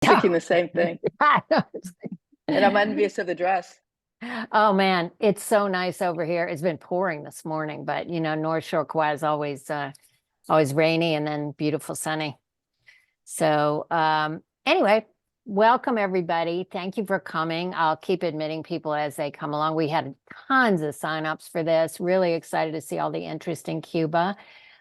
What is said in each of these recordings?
Thinking the same thing. I know. And I'm envious of the dress. Oh man, it's so nice over here. It's been pouring this morning, but you know, North Shore Kauai is always rainy and then beautiful sunny. So anyway, welcome everybody. Thank you for coming. I'll keep admitting people as they come along. We had tons of signups for this. Really excited to see all the interest in Cuba.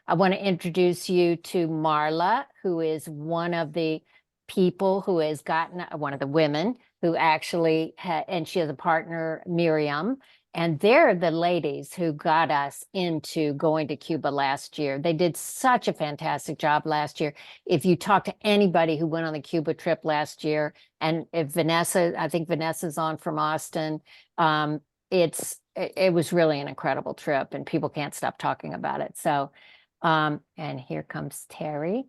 I want to introduce you to Marla, who is one of the people who has gotten one of the women who actually and she has a partner, Miriam, and they're the ladies who got us into going to Cuba last year. They did such a fantastic job last year. If you talk to anybody who went on the Cuba trip last year, and if Vanessa, I think Vanessa's on from Austin, it was really an incredible trip, and people can't stop talking about it. So, and here comes Terry.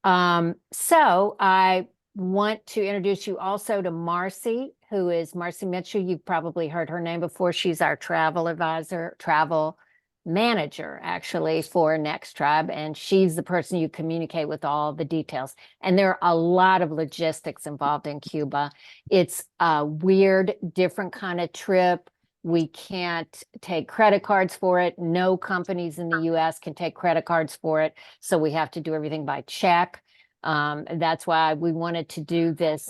So I want to introduce you also to Marcy, who is Marcy Mitchell. You've probably heard her name before. She's our travel advisor, travel manager, actually, for NextTribe, and she's the person you communicate with all the details. And there are a lot of logistics involved in Cuba. It's a weird, different kind of trip. We can't take credit cards for it. No companies in the US can take credit cards for it. So we have to do everything by check. That's why we wanted to do this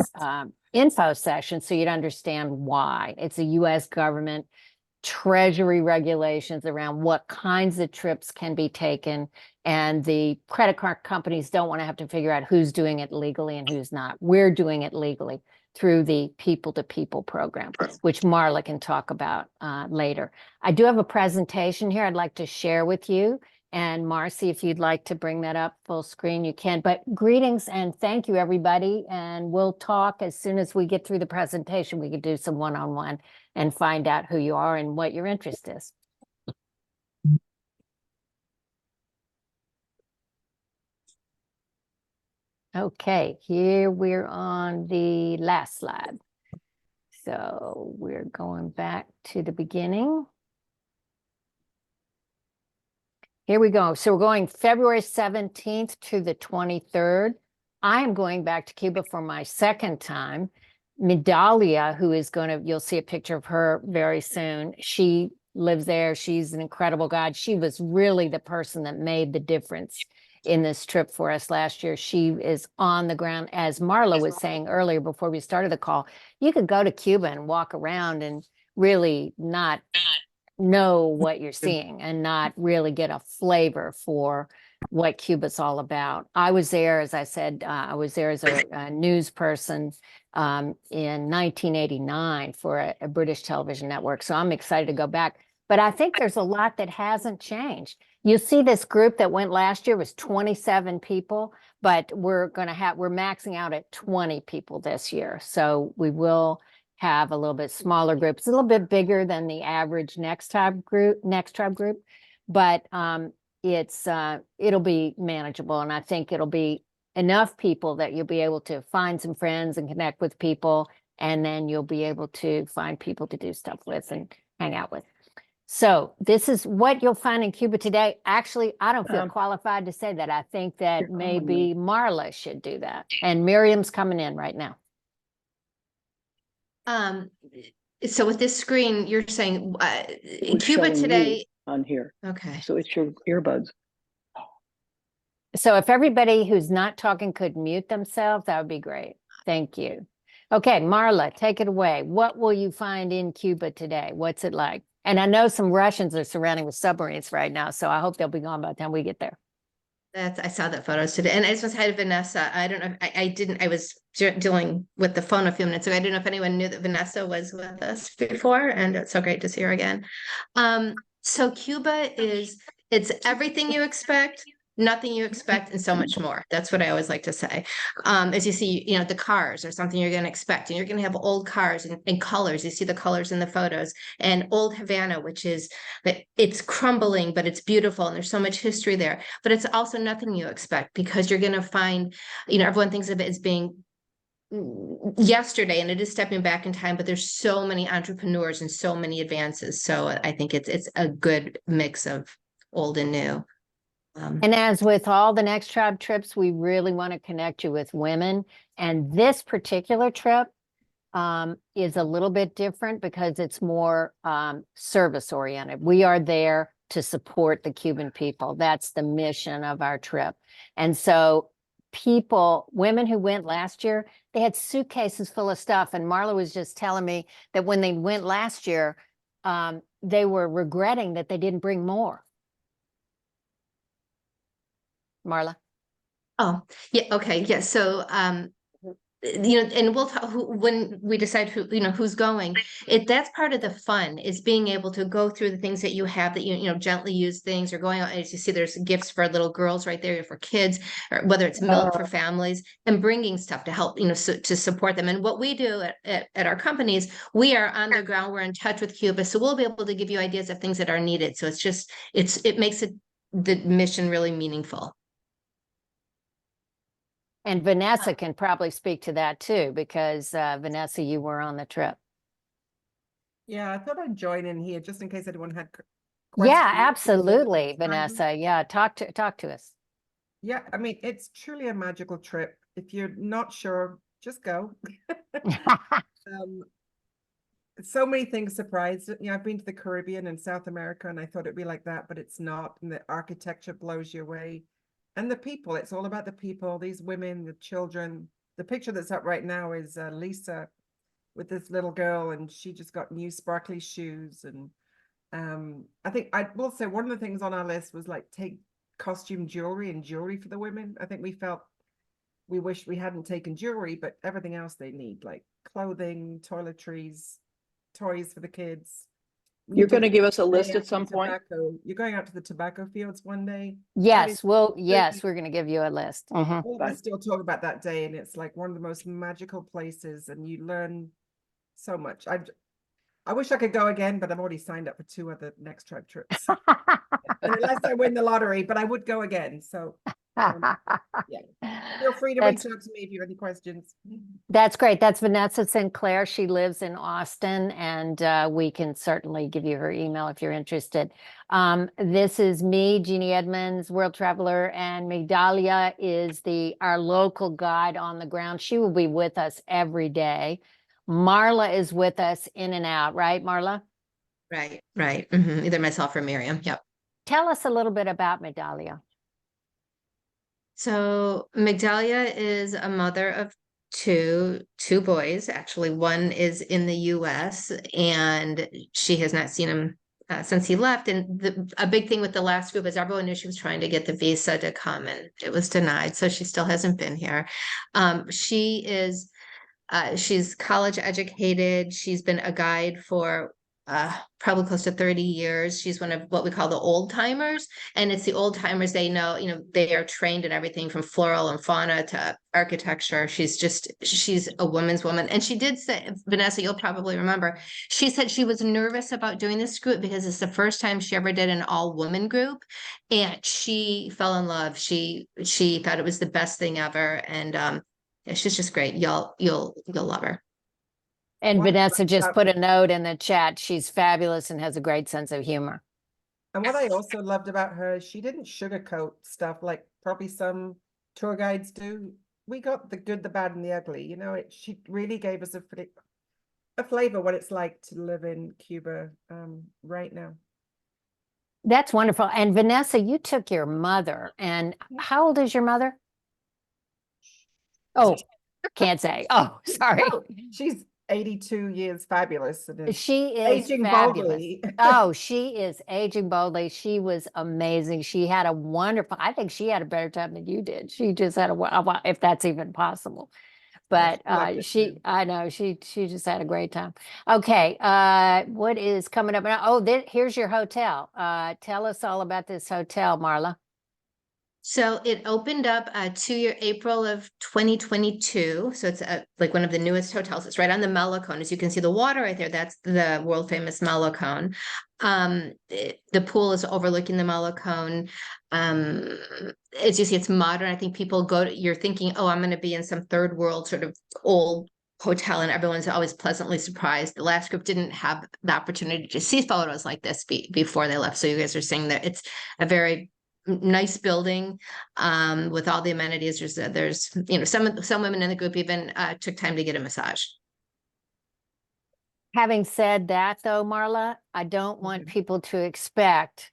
info session so you'd understand why. It's a US government treasury regulations around what kinds of trips can be taken, and the credit card companies don't want to have to figure out who's doing it legally and who's not. We're doing it legally through the people-to-people program, which Marla can talk about later. I do have a presentation here I'd like to share with you. And Marcy, if you'd like to bring that up full screen, you can. But greetings and thank you, everybody. And we'll talk as soon as we get through the presentation. We could do some one-on-one and find out who you are and what your interest is. Okay, here we're on the last slide. So we're going back to the beginning. Here we go. So we're going February 17th to the 23rd. I am going back to Cuba for my second time. Medalia, who is going to, you'll see a picture of her very soon. She lives there. She's an incredible guide. She was really the person that made the difference in this trip for us last year. She is on the ground. As Marla was saying earlier before we started the call, you could go to Cuba and walk around and really not know what you're seeing and not really get a flavor for what Cuba's all about. I was there, as I said, I was there as a news person in 1989 for a British television network. So I'm excited to go back. But I think there's a lot that hasn't changed. You see this group that went last year was 27 people, but we're maxing out at 20 people this year. So we will have a little bit smaller group. It's a little bit bigger than the average NextTribe group, but it'll be manageable, and I think it'll be enough people that you'll be able to find some friends and connect with people, and then you'll be able to find people to do stuff with and hang out with. So this is what you'll find in Cuba today. Actually, I don't feel qualified to say that. I think that maybe Marla should do that, and Miriam's coming in right now. So with this screen, you're saying in Cuba today on here. Okay. So it's your earbuds. So if everybody who's not talking could mute themselves, that would be great. Thank you. Okay, Marla, take it away. What will you find in Cuba today? What's it like? And I know some Russians are surrounding with submarines right now, so I hope they'll be gone by the time we get there. I saw that photos today, and I just was hi to Vanessa. I don't know. I was dealing with the phone a few minutes ago. I didn't know if anyone knew that Vanessa was with us before, and it's so great to see her again. So Cuba it's everything you expect, nothing you expect, and so much more. That's what I always like to say. As you see, the cars are something you're going to expect, and you're going to have old cars and colors. You see the colors in the photos, and old Havana, which is that it's crumbling, but it's beautiful, and there's so much history there. But it's also nothing you expect, because you're going to find, everyone thinks of it as being yesterday, and it is stepping back in time, but there's so many entrepreneurs and so many advances. So I think it's a good mix of old and new. And as with all the NextTribe trips, we really want to connect you with women And this particular trip is a little bit different because it's more service oriented. We are there to support the Cuban people. That's the mission of our trip. And so women who went last year, they had suitcases full of stuff. And Marla was just telling me that when they went last year, they were regretting that they didn't bring more. Marla? Oh, yeah, okay, yeah, so, and we'll talk, when we decide who's going, that's part of the fun, is being able to go through the things that you have, that gently use things, or going out, as you see, there's gifts for little girls right there, for kids, or whether it's milk for families, and bringing stuff to help, to support them. And what we do at our companies, we are on the ground, we're in touch with Cuba, so we'll be able to give you ideas of things that are needed. So it makes the mission really meaningful. And Vanessa can probably speak to that too, because Vanessa, you were on the trip. Yeah, I thought I'd join in here just in case anyone had Yeah, questions. absolutely, Vanessa. Yeah, talk to us. Yeah, I mean, it's truly a magical trip. If you're not sure, just go. So many things surprised. I've been to the Caribbean and South America, and I thought it'd be like that, but it's not. And the architecture blows you away. And the people, it's all about the people, these women, the children. The picture that's up right now is Lisa with this little girl, and she just got new sparkly shoes. And I think I will say one of the things on our list was like take costume jewelry and jewelry for the women. I think we wished we hadn't taken jewelry, but everything else they need, like clothing, toiletries, toys for the kids. You're going to give us a Day list out at to some point? tobacco. You're going out to the tobacco fields one day. Yes, we're Yes. going to give you a list. Mhm. All of us still talk about that day, and it's like one of the most magical places, and you learn so much. I wish I could go again, but I'm already signed up for 2 other NextTribe trips. And unless I win the lottery, but I would go again. So feel free to reach out to me if you have any questions. That's great. That's Vanessa Sinclair. She lives in Austin, and we can certainly give you her email if you're interested. This is me, Jeannie Edmonds, World Traveler, and Migdalia is our local guide on the ground. She will be with us every day. Marla is with us in and out, right, Marla? Right. Mm-hmm. Either myself or Miriam. Yep. Tell us a little bit about Migdalia. So Migdalia is a mother of two boys. Actually, one is in the US, and she has not seen him since he left. And a big thing with the last group is everyone knew she was trying to get the visa to come, and it was denied. So she still hasn't been here. She's college educated. She's been a guide for probably close to 30 years. She's one of what we call the old timers. And it's the old timers, they know, they are trained in everything from floral and fauna to architecture. She's a woman's woman. And she did say, Vanessa, you'll probably remember, she said she was nervous about doing this group because it's the first time she ever did an all woman group. And she fell in love. She thought it was the best thing ever. And yeah, she's just great. You'll love her. And What Vanessa just about- put a note in the chat. She's fabulous and has a great sense of humor. And what I also loved about her, she didn't sugarcoat stuff like probably some tour guides do. We got the good, the bad, and the ugly. She really gave us a flavor what it's like to live in Cuba right now. That's wonderful. And Vanessa, you took your mother, and how old is your mother? Oh, can't say. Oh, sorry. Oh, she's 82 years, fabulous. And She is aging fabulous. boldly. Oh, she is aging boldly. She was amazing. She had I think she had a better time than you did. She just had if that's even possible. But I know she just had a great time. Okay, what is coming up now? Oh, here's your hotel. Tell us all about this hotel, Marla. So it opened up April of 2022. So it's like one of the newest hotels. It's right on the Melocone. As you can see the water right there, that's the world famous Melocone. The pool is overlooking the Melocone. As you see, it's modern. I think people you're thinking, oh, I'm going to be in some third world sort of old hotel, and everyone's always pleasantly surprised. The last group didn't have the opportunity to see photos like this before they left. So you guys are saying that it's a very nice building, with all the amenities. There's, you know, some women in the group even, took time to get a massage. Having said that, though, Marla, I don't want people to expect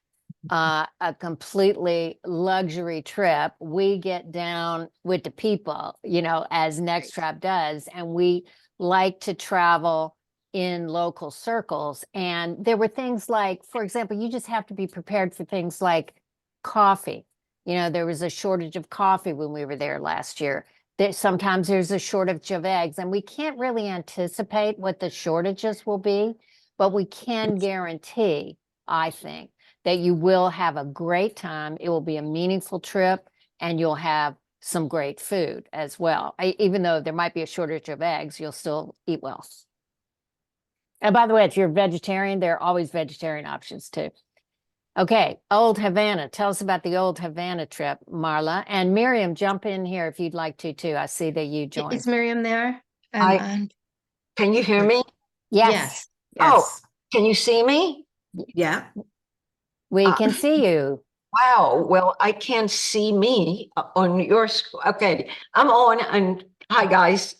a completely luxury trip. We get down with the people, you know, as NextTribe does, and we like to travel in local circles. And there were things like, for example, you just have to be prepared for things like coffee. You know, there was a shortage of coffee when we were there last year. Sometimes there's a shortage of eggs, and we can't really anticipate what the shortages will be, but we can guarantee, I think, that you will have a great time. It will be a meaningful trip, and you'll have some great food as well. Even though there might be a shortage of eggs, you'll still eat well. And by the way, if you're vegetarian, there are always vegetarian options too. Okay, Old Havana. Tell us about the Old Havana trip, Marla. And Miriam, jump in here if you'd like to too. I see that you joined. Is Miriam there? Can you hear me? Yes, Oh, can you see me? Yeah. we can see you. Wow. Well, I can't see me on your Okay, I'm on and hi guys.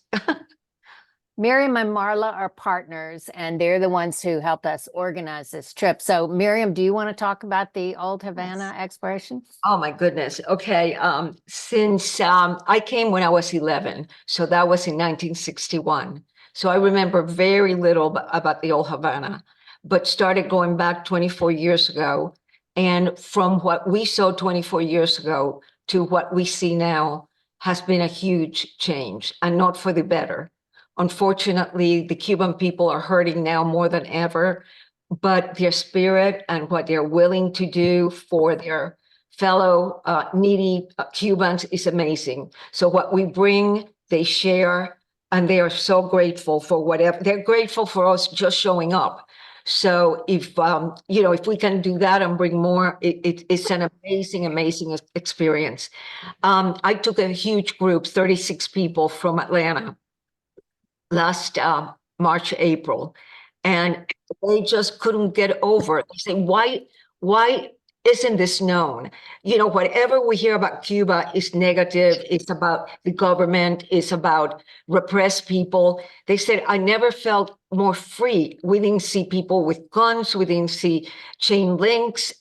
Miriam and Marla are partners, and they're the ones who helped us organize this trip. So Miriam, do you want to talk about the Old Havana exploration? Oh my goodness. Okay. Since I came when I was 11, so that was in 1961. So I remember very little about the Old Havana, but started going back 24 years ago. And from what we saw 24 years ago to what we see now has been a huge change, and not for the better. Unfortunately, the Cuban people are hurting now more than ever, but their spirit and what they're willing to do for their fellow needy Cubans is amazing. So what we bring, they share, and they are so grateful for whatever. They're grateful for us just showing up. So if you know, if we can do that and bring more, it's an amazing experience. I took a huge group, 36 people from Atlanta last March, April, and they just couldn't get over it. They say, why isn't this known? You know, whatever we hear about Cuba is negative. It's about the government. It's about repressed people. They said, I never felt more free. We didn't see people with guns. We didn't see chain links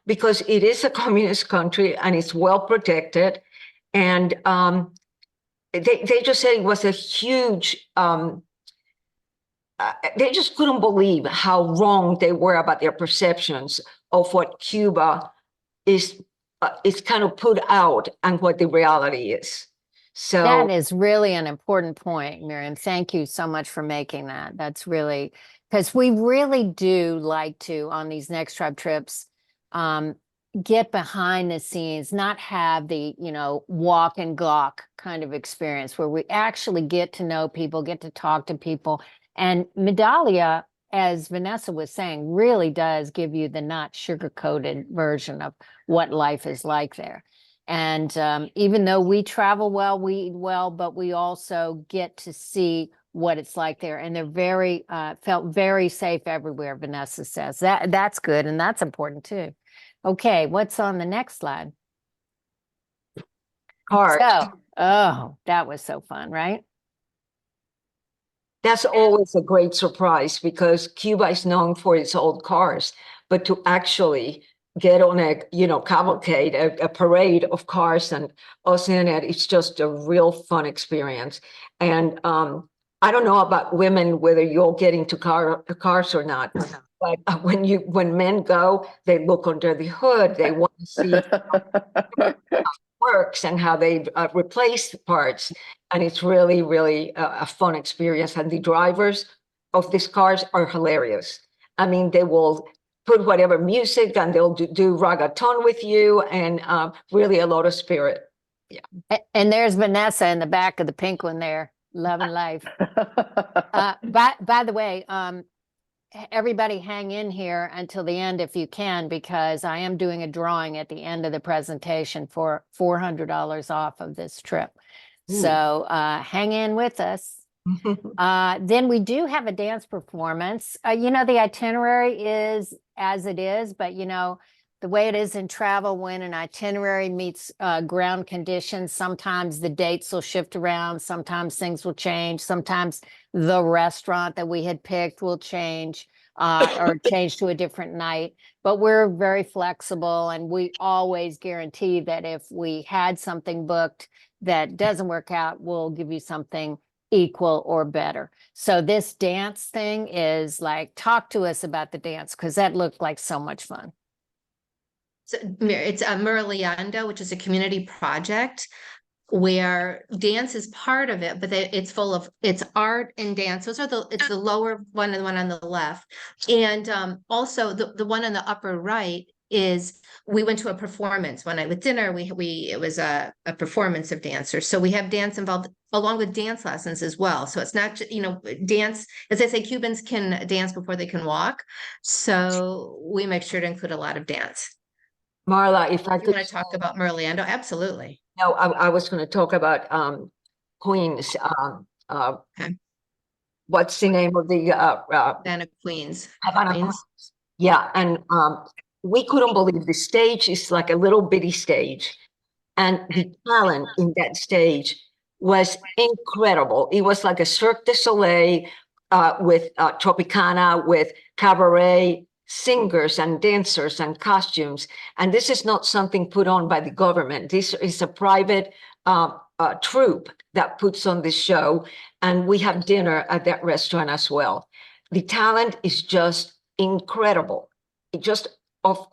because it is a communist country and it's well protected. And they just said it was a huge, they just couldn't believe how wrong they were about their perceptions of what Cuba is kind of put out and what the reality is. So that is really an important point, Miriam. Thank you so much for making that. That's really, because we really do like to, on these NextTribe trips, get behind the scenes, not have the, you know, walk and gawk kind of experience where we actually get to know people, get to talk to people. And Medallia, as Vanessa was saying, really does give you the not sugar-coated version of what life is like there. And even though we travel well, we eat well, but we also get to see what it's like there. And they're very, felt very safe everywhere, Vanessa says. That's good, and that's important too. Okay, what's on the next slide? cars. So, oh, that was so fun, right? That's always a great surprise because Cuba is known for its old cars, but to actually get on a, you know, cavalcade, a parade of cars and us in it, it's just a real fun experience. And I don't know about women, whether you'll get into cars or not, but when men go, they look under the hood, they want to see works and how they replace parts. And it's really a fun experience. And the drivers of these cars are hilarious. I mean, they will put whatever music and they'll do ragaton with you, and really a lot of spirit. Yeah. And there's Vanessa in the back of the pink one there, loving life. By the way, everybody hang in here until the end if you can, because I am doing a drawing at the end of the presentation for $400 off of this trip. Ooh. So hang in with us. Then we do have a dance performance. You know, the itinerary is as it is, but you know, the way it is in travel, when an itinerary meets ground conditions, sometimes the dates will shift around, sometimes things will change, sometimes the restaurant that we had picked will change or change to a different night. But we're very flexible, and we always guarantee that if we had something booked that doesn't work out, we'll give you something equal or better. So this dance thing is like, talk to us about the dance, because that looked like so much fun. So it's a Merliando, which is a community project where dance is part of it, but it's full of, it's art and dance. It's the lower one and the one on the left. And also the one on the upper right is, we went to a performance one night with dinner. It was a performance of dancers. So we have dance involved along with dance lessons as well. So it's not, dance, as I say, Cubans can dance before they can walk. So we make sure to include a lot of dance. Marla, if I If you could, want to talk about Merliando, absolutely. no, I was going to talk about Queens. Okay. What's the name of the Then Queens. Havana Queens. Queens? Yeah, and we couldn't believe the stage is like a little bitty stage, and the talent in that stage was incredible. It was like a Cirque du Soleil with Tropicana, with cabaret singers and dancers and costumes. And this is not something put on by the government. This is a private troupe that puts on this show. And we have dinner at that restaurant as well. The talent is just incredible. It just, of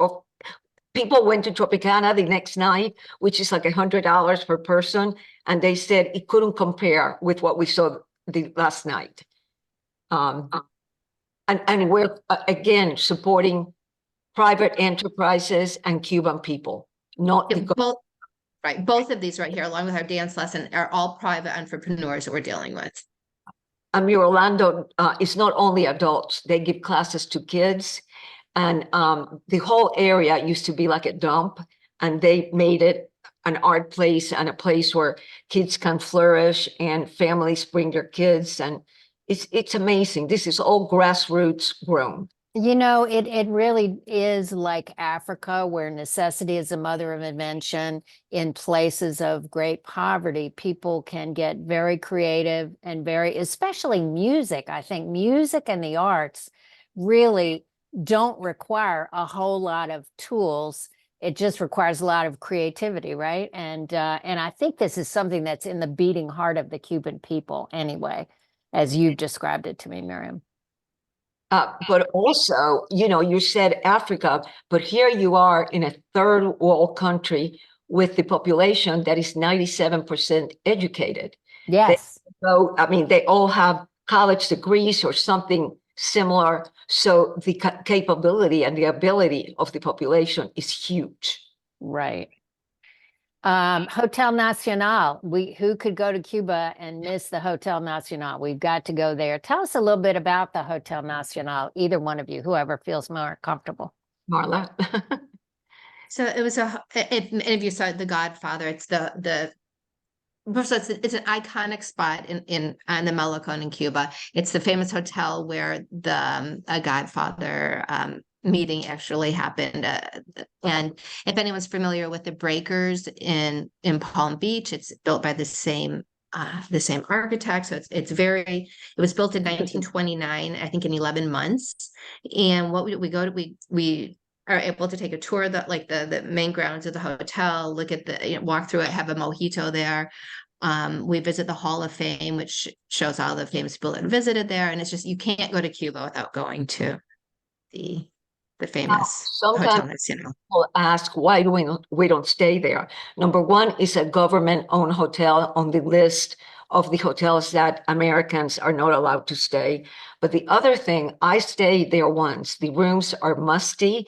people went to Tropicana the next night, which is like $100 per person. And they said it couldn't compare with what we saw the last night. And we're, again, supporting private enterprises and Cuban people, not the Both, right. Both of these right here, along with our dance lesson, are all private entrepreneurs that we're dealing with. Orlando is not only adults, they give classes to kids. And the whole area used to be like a dump, and they made it an art place and a place where kids can flourish and families bring their kids. And it's amazing. This is all grassroots grown. It really is like Africa, where necessity is the mother of invention. In places of great poverty, people can get very creative and especially music. I think music and the arts really don't require a whole lot of tools. It just requires a lot of creativity, right? And I think this is something that's in the beating heart of the Cuban people anyway, as you've described it to me, Miriam. But also, you said Africa, but here you are in a third world country with the population that is 97% educated. Yes. So, they all have college degrees or something similar. So the capability and the ability of the population is huge. Right. Hotel Nacional. Who could go to Cuba and miss the Hotel Nacional? We've got to go there. Tell us a little bit about the Hotel Nacional, either one of you, whoever feels more comfortable. Marla. So it was if any of you saw The Godfather, it's it's an iconic spot on the Malecon in Cuba. It's the famous hotel where the Godfather meeting actually happened. And if anyone's familiar with the Breakers in Palm Beach, it's built by the same architect. So it was built in 1929, I think in 11 months. And what we are able to take a tour of the main grounds of the hotel, look at walk through it, have a mojito there. We visit the Hall of Fame, which shows all the famous people that visited there. And it's just, you can't go to Cuba without going to the famous Hotel Nacional. People ask, why do we don't stay there? Number one, is a government-owned hotel on the list of the hotels that Americans are not allowed to stay. But the other thing, I stayed there once. The rooms are musty,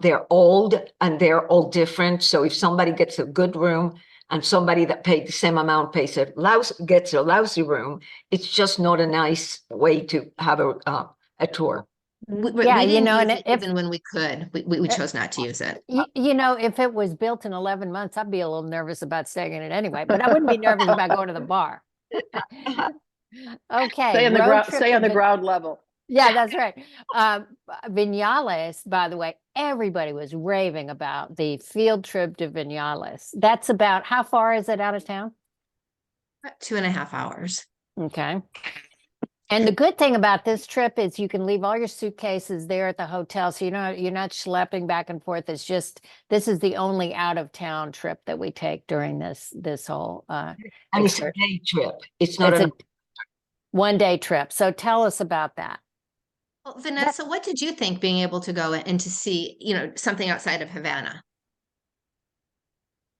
they're old, and they're all different. So if somebody gets a good room and somebody that paid the same amount gets a lousy room, it's just not a nice way to have a tour. We didn't use it if even when we could, we chose not to use it. If it was built in 11 months, I'd be a little nervous about staying in it anyway, but I wouldn't be nervous about going to the bar. Okay. Stay on the ground level. Yeah, that's right. Vinales, by the way, everybody was raving about the field trip to Vinales. That's about, how far is it out of town? About 2.5 hours. Okay. And the good thing about this trip is you can leave all your suitcases there at the hotel. So you're not schlepping back and forth. It's just, this is the only out of town trip that we take during this whole And it's a excursion. day trip. It's not It's an a 1-day trip. So tell us about that. Well, Vanessa, what did you think being able to go and to see, something outside of Havana?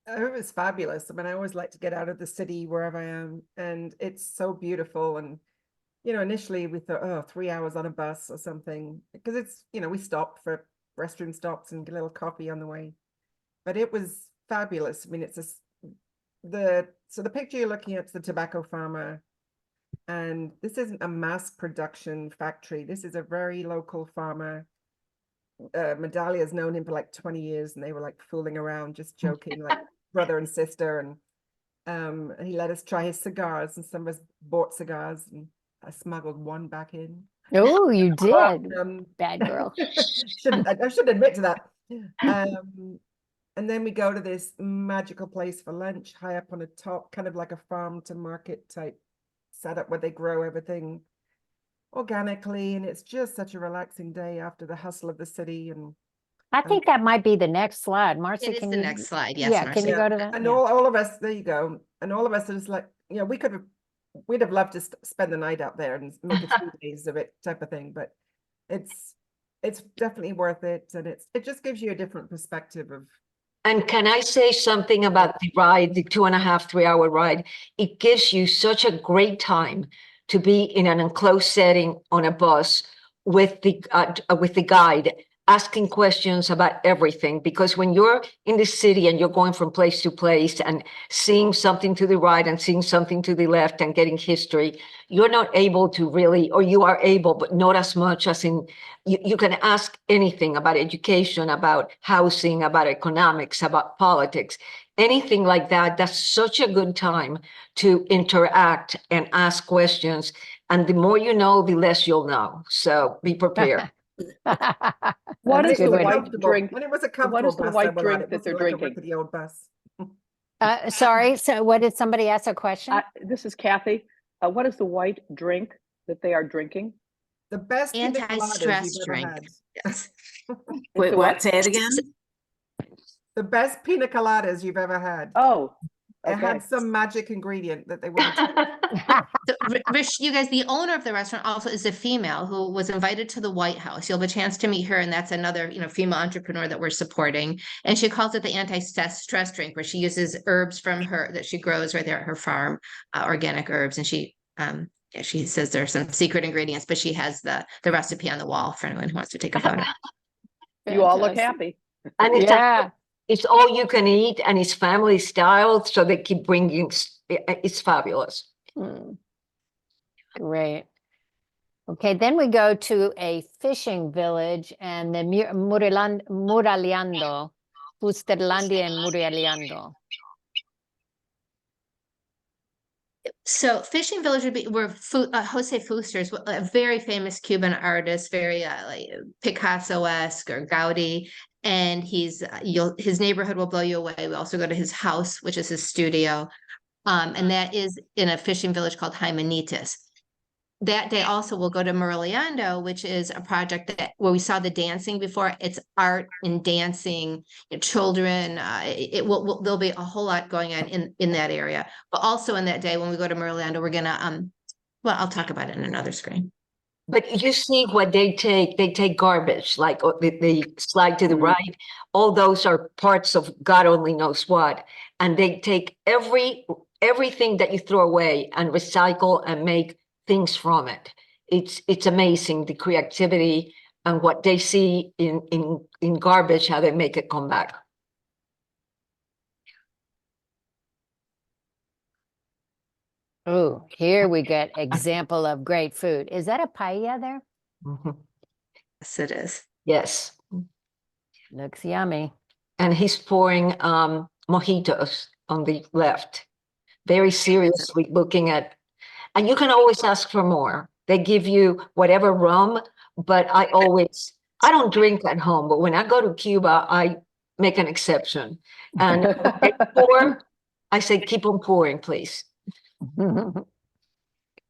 It was fabulous. I mean, I always like to get out of the city wherever I am, and it's so beautiful. And initially we thought, oh, 3 hours on a bus or something, because it's, we stopped for restroom stops and get a little coffee on the way. But it was fabulous. I mean, the picture you're looking at is the tobacco farmer, and this isn't a mass production factory. This is a very local farmer. Medalia's known him for like 20 years, and they were like fooling around, just joking, like brother and sister. And he let us try his cigars, and some of us bought cigars, and I smuggled one back in. Oh, you did. Bad girl. I shouldn't admit to that. And then we go to this magical place for lunch, high up on the top, kind of like a farm to market type setup where they grow everything organically, and it's just such a relaxing day after the hustle of the city. And I think that might be the next slide. Marcy, It is can the you? next slide. Yes, Yeah, can you Marcy. go to that? and Yeah. all of us, there you go, and all of us are just like, we'd have loved to spend the night out there and make a few days of it type of thing, but it's definitely worth it, and it just gives you a different perspective of. And can I say something about the ride, the 2.5, 3 hour ride? It gives you such a great time to be in an enclosed setting on a bus with the guide, asking questions about everything. Because when you're in the city and you're going from place to place and seeing something to the right and seeing something to the left and getting history, you're not able to really, or you are able, but not as much as in, you can ask anything about education, about housing, about economics, about politics, anything like that. That's such a good time to interact and ask questions. And the more you know, the less you'll know. So be prepared. What That's is a the good way to- white comfortable, drink? and it was a What comfortable is the bus, white I will add. drink It that they're wasn't like a drinking? rickety old bus. Sorry, so what did somebody ask a question? This is Kathy. What is the white drink that they are drinking? The best pina coladas Anti-stress you've ever drink. had. Yes. It's Wait, the what? Say it again. The best pina coladas you've ever had. Oh, It okay. had some magic ingredient that they wouldn't tell you. So, Rich, you guys, the owner of the restaurant also is a female who was invited to the White House. You'll have a chance to meet her, and that's another, female entrepreneur that we're supporting. And she calls it the anti-stress drink, where she uses herbs from that she grows right there at her farm, organic herbs. And she says there's some secret ingredients, but she has the recipe on the wall for anyone who wants to take a photo. You all look Fantastic. happy. And Yeah. it's all you can eat, and it's family style. So they keep bringing, it's fabulous. Great. Okay, then we go to a fishing village and the Muraliando, Fusterlandia and Muraliando. So Fishing Village would be where Jose Fuster's a very famous Cuban artist, very like Picasso-esque or Gaudi, and his neighborhood will blow you away. We also go to his house, which is his studio, and that is in a fishing village called Jimenitas. That day also we'll go to Muraliando, which is a project where we saw the dancing before. It's art and dancing, children. There'll be a whole lot going on in that area. But also in that day when we go to Muraliando, we're gonna I'll talk about it in another screen. But you see what they take garbage, like they slide to the right. All those are parts of God only knows what. And they take everything that you throw away and recycle and make things from it. It's amazing, the creativity and what they see in garbage, how they make it come back. Oh, here we get example of great food. Is that a paella there? Mhm. Yes, it is. Yes. Looks yummy. And he's pouring mojitos on the left, very seriously looking at, and you can always ask for more. They give you whatever rum, but I don't drink at home, but when I go to Cuba, I make an exception. And they pour, I say, keep on pouring, please. So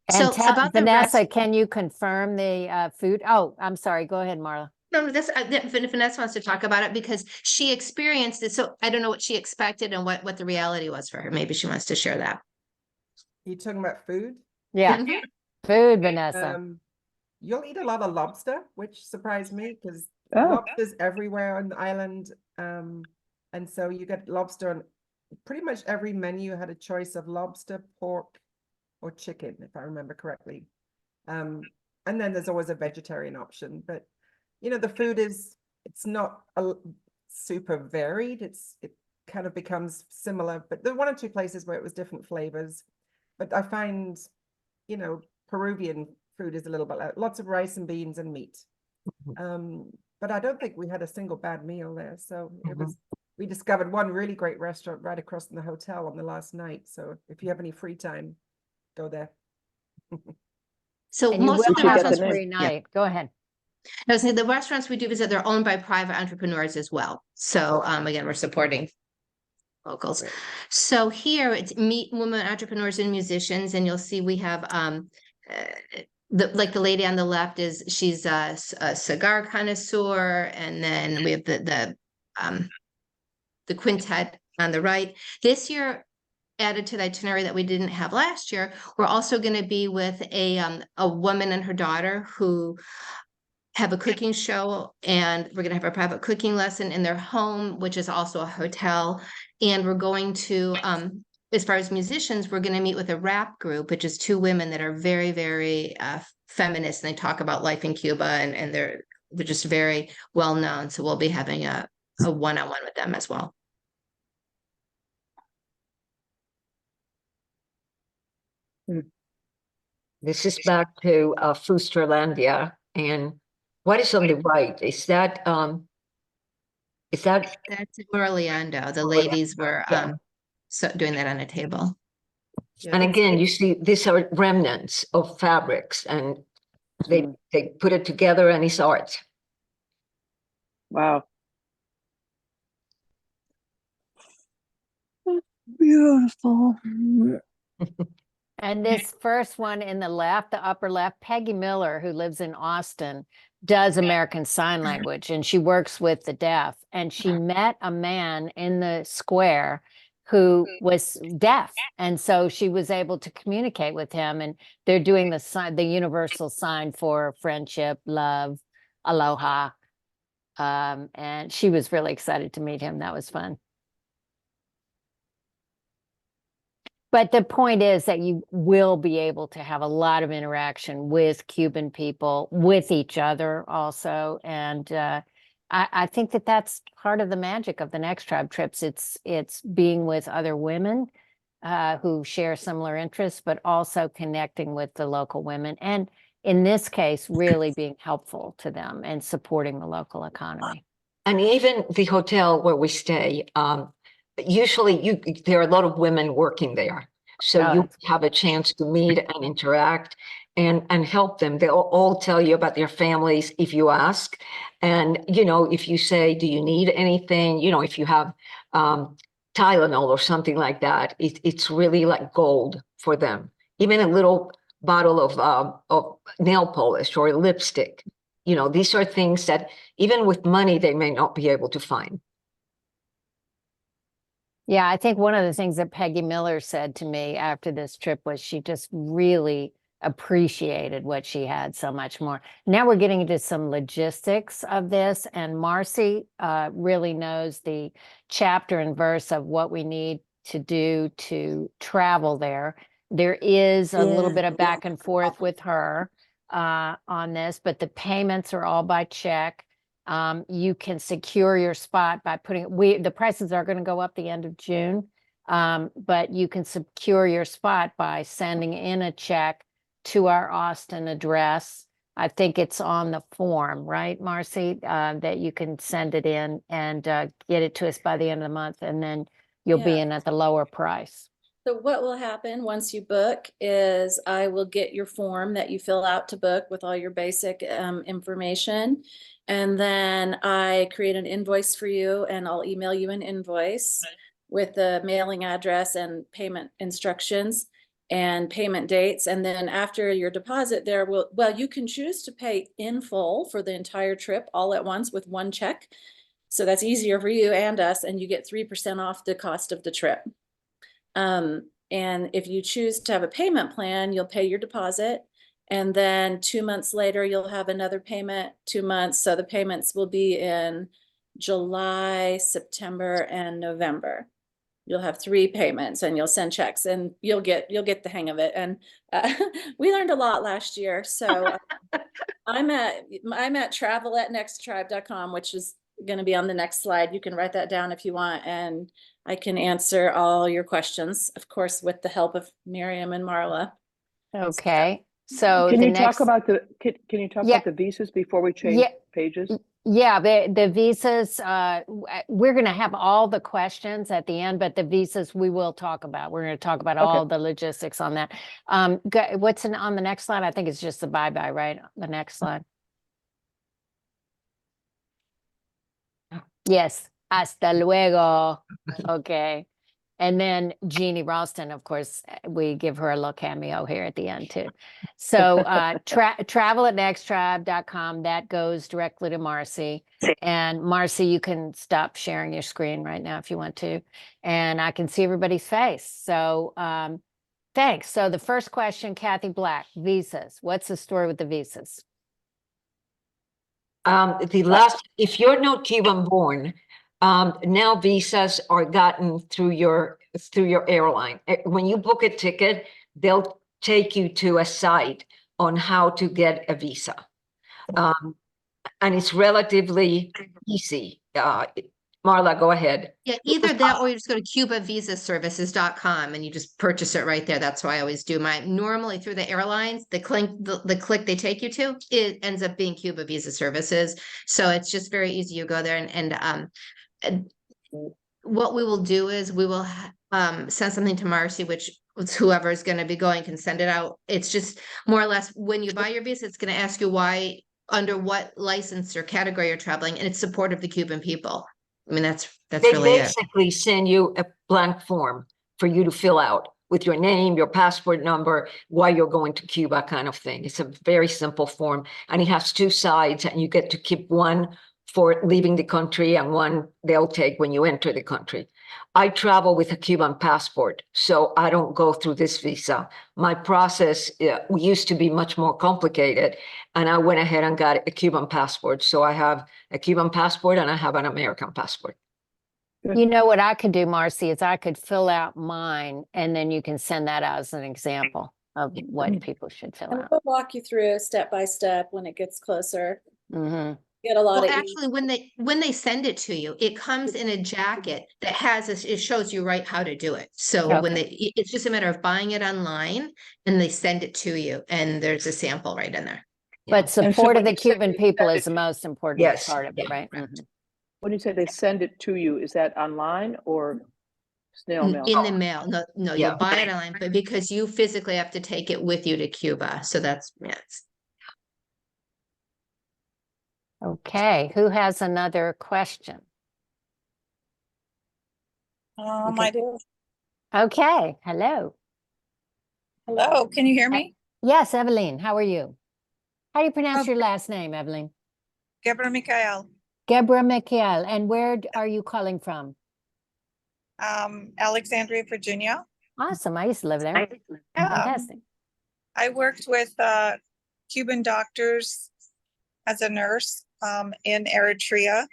And about the Vanessa, rest- can you confirm the food? Oh, I'm sorry. Go ahead, Marla. No, this Vanessa wants to talk about it because she experienced it. So I don't know what she expected and what the reality was for her. Maybe she wants to share that. You talking about food? Yeah, Mhm. food, Vanessa. You'll eat a lot of lobster, which surprised me because Oh. lobster's everywhere on the island. And so you get lobster on pretty much every menu had a choice of lobster, pork, or chicken, if I remember correctly. And then there's always a vegetarian option, but you know, the food it's not super varied. It kind of becomes similar, but there are one or two places where it was different flavors. But I find, you know, Peruvian food is a little bit like lots of rice and beans and meat. But I don't think we had a single bad meal there. So it was, we discovered one really great restaurant right across from the hotel on the last night. So if you have any free time, go there. So And you most will of the should get have a restaurants, them in. free night. Go ahead. I was saying the restaurants we do visit, they're owned by private entrepreneurs as well. So again, we're supporting locals. So here it's meet women entrepreneurs and musicians, and you'll see we have the lady on the left she's a cigar connoisseur, and then we have the quintet on the right. This year, added to the itinerary that we didn't have last year, we're also going to be with a woman and her daughter who have a cooking show, and we're going to have a private cooking lesson in their home, which is also a hotel. And we're going to, as far as musicians, we're going to meet with a rap group, which is two women that are very, very feminist, and they talk about life in Cuba, and they're just very well known. So we'll be having a one-on-one with them as well. This is back to Fusterlandia, and what is on the right? Is that That's in Orlando. The ladies were Yeah. doing that on a table. Yeah, and it's- again, you see these are remnants of fabrics, and they put it together, and it's art. Wow. Beautiful. And this first one in the left, the upper left, Peggy Miller, who lives in Austin, does American Sign Language, and she works with the deaf. And she met a man in the square who was deaf, and so she was able to communicate with him. And they're doing the sign, the universal sign for friendship, love, aloha. And she was really excited to meet him. That was fun. But the point is that you will be able to have a lot of interaction with Cuban people, with each other also. And I think that that's part of the magic of the NextTribe trips. It's being with other women who share similar interests, but also connecting with the local women. And in this case, really being helpful to them and supporting the local economy. And even the hotel where we stay, usually there are a lot of women working there. So Oh, you that's have a chance to meet and interact and help them. They'll all tell you about their families if you ask. And, you know, if you say, do you need anything? You know, if you have Tylenol or something like that, it's really like gold for them. Even a little bottle of nail polish or lipstick. You know, these are things that even with money, they may not be able to find. Yeah, I think one of the things that Peggy Miller said to me after this trip was she just really appreciated what she had so much more. Now we're getting into some logistics of this, and Marcy really knows the chapter and verse of what we need to do to travel there. There is a little bit of back and forth with her on this, but the payments are all by check. You can secure your spot by the prices are going to go up the end of June, but you can secure your spot by sending in a check to our Austin address. I think it's on the form, right, Marcy, that you can send it in and get it to us by the end of the month, and then you'll be in at the lower price. So what will happen once you book is I will get your form that you fill out to book with all your basic information. And then I create an invoice for you and I'll email you an invoice with the mailing address and payment instructions and payment dates. And then after your deposit there will, well, you can choose to pay in full for the entire trip all at once with one check. So that's easier for you and us, and you get 3% off the cost of the trip. And if you choose to have a payment plan, you'll pay your deposit. And then 2 months later, you'll have another payment, 2 months. So the payments will be in July, September, and November. You'll have 3 payments and you'll send checks and you'll get the hang of it. And we learned a lot last year. So I'm at travel@nexttribe.com, which is going to be on the next slide. You can write that down if you want, and I can answer all your questions, of course, with the help of Miriam and Marla. Okay, so Can the you next, talk about the, can you talk Yeah. about the visas before we change Yeah. pages? yeah, the visas, we're gonna have all the questions at the end, but the visas we will talk about. We're gonna talk about all the logistics on that. What's on the next slide? I think it's just the bye-bye, right? The next slide. Yes, hasta luego. Okay. And then Jeannie Ralston, of course, we give her a little cameo here at the end too. So travel@nexttribe.com, that goes directly to Marcy. And Marcy, you can stop sharing your screen right now if you want to. And I can see everybody's face. So thanks. So the first question, Kathy Black, visas. What's the story with the visas? If you're not Cuban born, now visas are gotten through your airline. When you book a ticket, they'll take you to a site on how to get a visa. And it's relatively easy. Marla, go ahead. Yeah, either that or you just go to cubavisaservices.com and you just purchase it right there. That's why I always do mine. Normally through the airlines, the click they take you to, it ends up being Cuba Visa Services. So it's just very easy. You go there and what we will do is we will send something to Marcy, which whoever is going to be going can send it out. It's just more or less when you buy your visa, it's going to ask you why, under what license or category you're traveling, and it's support of the Cuban people. I mean, that's They really it. basically send you a blank form for you to fill out with your name, your passport number, why you're going to Cuba, kind of thing. It's a very simple form, and it has 2 sides, and you get to keep one for leaving the country and one they'll take when you enter the country. I travel with a Cuban passport, so I don't go through this visa. My process used to be much more complicated, and I went ahead and got a Cuban passport. So I have a Cuban passport and I have an American passport. You know what I could do, Marcy, is I could fill out mine and then you can send that out as an example of what people should fill And out. we'll walk you through step by step when it gets closer. Mm-hmm. Get a lot Well, of actually, when they send it to you, it comes in a jacket that has it shows you right how to do it. So when it's just a matter of buying it online and they send it to you, and there's a sample right in there. But support of when the you say Cuban they people send is it the most important Yes, part of it, yeah, right? correct. Mhm. When you say they send it to you, is that online or snail mail? In the mail. No, Yeah. you'll buy it online, but because you physically have to take it with you to Cuba. So that's, yes. Okay, who has another question? I do. Okay, hello. Hello, can you hear me? Yes, Evelyn, how are you? How do you pronounce Oh. your last name, Evelyn? Gebra Mikhail, Gebra Michael, and where are you calling from? Alexandria, Virginia. Awesome, I used to live there. Fantastic. I worked with Cuban doctors as a nurse in Eritrea,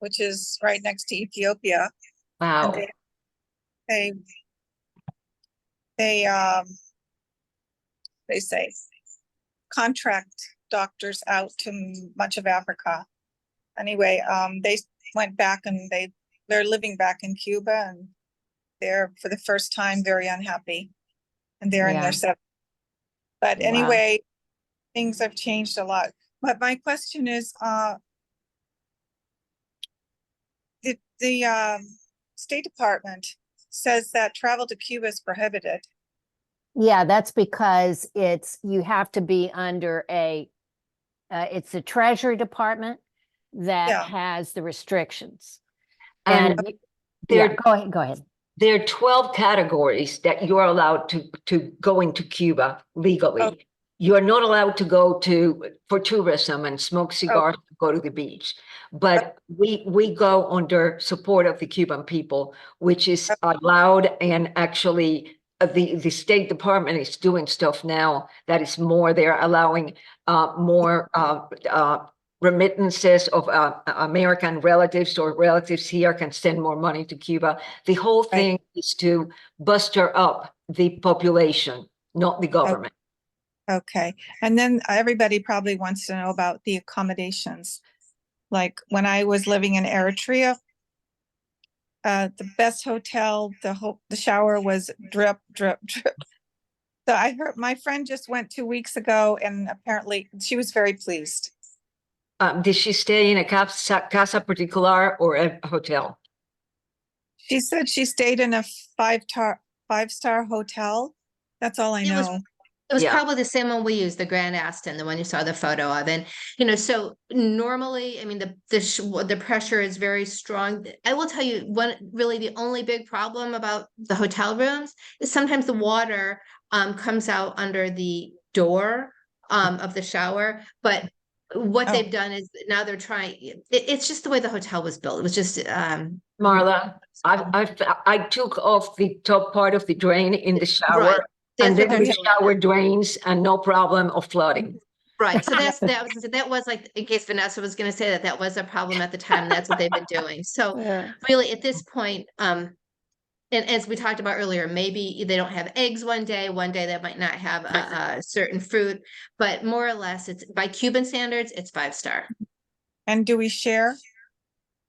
which is right next to Ethiopia. Wow. And they say contract doctors out to much of Africa. Anyway, they went back and they're living back in Cuba, and they're for the first time very unhappy, and they're in their 70s. But anyway, things have changed a lot. But my question is, the State Department says that travel to Cuba is prohibited. Yeah, that's because you have to be under it's the Treasury Department that Yeah. has the restrictions. And And there, yeah, go ahead. there are 12 categories that you're allowed to go into Cuba legally. Oh. You're not allowed to go for tourism and smoke cigars, go to the beach. But we go under support of the Cuban people, which is allowed, and actually the State Department is doing stuff now that is more, they're allowing more remittances of American relatives, or relatives here can send more money to Cuba. The whole thing is to buster up the population, not the government. Okay. And then everybody probably wants to know about the accommodations. Like when I was living in Eritrea, the best hotel, the shower was drip, drip, drip. So I heard my friend just went 2 weeks ago, and apparently she was very pleased. Did she stay in a casa particular or a hotel? She said she stayed in a five-star hotel. That's all I It was- know. It was Yeah. probably the same one we used, the Grand Aston, the one you saw the photo of. And, you know, so normally, I mean, the pressure is very strong. I will tell you, really the only big problem about the hotel rooms is sometimes the water comes out under the door of the shower. But what they've done is now they're trying, it's just the way the hotel was built. It was just Marla, I took off the top part of the drain in the shower. Right. And That's then what the they're doing. shower drains and no problem of flooding. Right. So that was like, in case Vanessa was going to say that was a problem at the time. And that's what they've been doing. So Yeah. really at this point, and as we talked about earlier, maybe they don't have eggs one day they might not have a certain fruit, but more or less it's by Cuban standards, it's 5-star. And do we share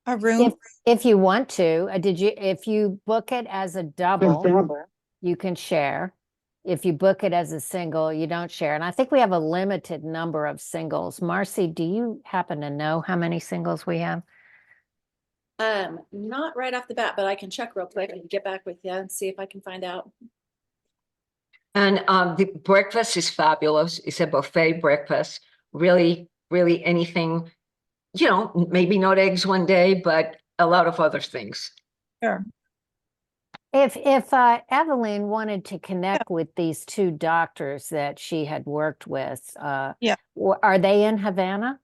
a room? If you want to, if you book it as a double, you can share. If you book it as a single, you don't share. And I think we have a limited number of singles. Marcy, do you happen to know how many singles we have? Not right off the bat, but I can check real quick and get back with you and see if I can find out. And the breakfast is fabulous. It's a buffet breakfast. Really, really anything, you know, maybe not eggs one day, but a lot of other things. Sure. If Evelyn wanted to connect with these two doctors that she had worked with, Yeah. Are they in Havana?